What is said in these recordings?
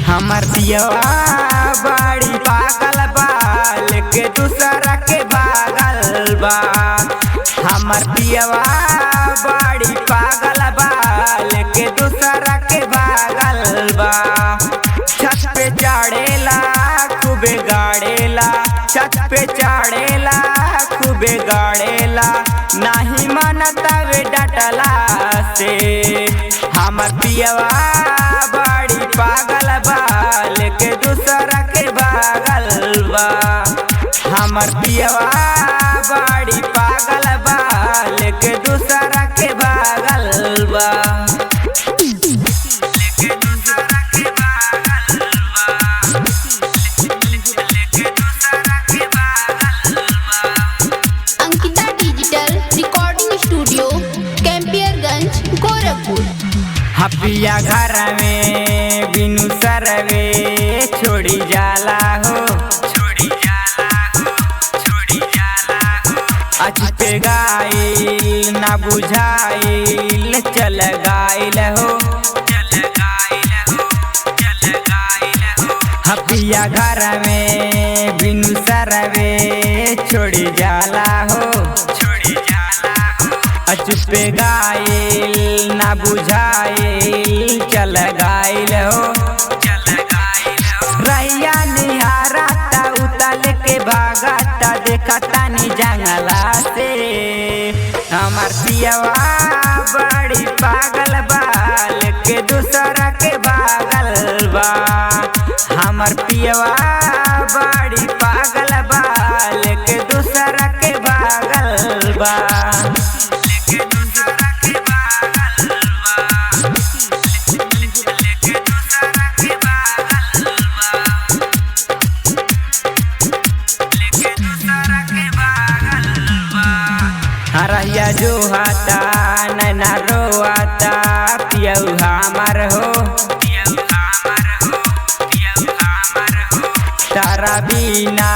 हमर पियवा बड़ी पागल बा लेके दूसरा के भागल बा। हमर पियवा बड़ी पागल बा लेके दूसरा के भागल बा। छत पे चढ़ेला खूबे गाड़ेला, छत पे चढ़ेला खूबे गाड़ेला, नाही मानता वे डटला से। हमर पियवा बड़ी पागल बा लेके दूसरा के भागल बा। हमर पियवा बड़ी पागल बा लेके दूसरा के भागल बा। Ankita digital recording studio Campierganj Gorakhpur. हपिया घर में बिनु सरवे छोड़ी जाला हो, छोड़ी जाला हो, छोड़ी जाला हो। अचपे गाइल ना बुझाइल चल गाइल हो, चल गाइल हो, चल गाइल हो। हपिया घर में बिनु सरवे छोड़ी जाला हो, छोड़ी जाला हो। अचपे गाइल ना बुझाइल चल गाइल हो, चल गाइल हो। रैया निहारता उतल के भागता देखता नी जंगला से। हमर पियवा बड़ी पागल बा लेके दूसरा के भागल बा। हमर पियवा बड़ी पागल बा लेके दूसरा के भागल बा। हरैया जो हाथा नैना रोआता पियऊ हमर हो, पियऊ हमर हो, पियऊ हमर हो। तारा बिना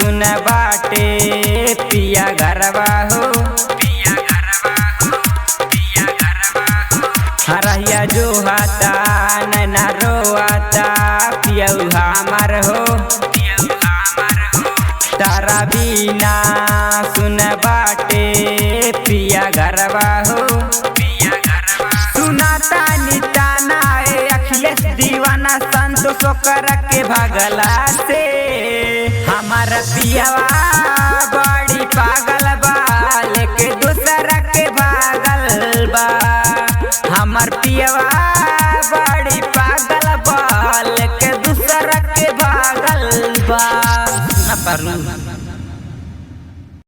सुन बाटे पिया गरबा हो, पिया गरबा हो, पिया गरबा हो। हरैया जो हाथा नैना रोआता पियऊ हमर हो, पियऊ हमर हो। तारा बिना सुन बाटे पिया गरबा हो, पिया गरबा। सुनाता निताना ए अखिलेश दीवाना संतोष कर के भागला से। हमार पियवा बड़ी पागल बा लेके दूसरा के भागल बा। हमर पियवा बड़ी पागल बा लेके दूसरा के भागल बा। न परलू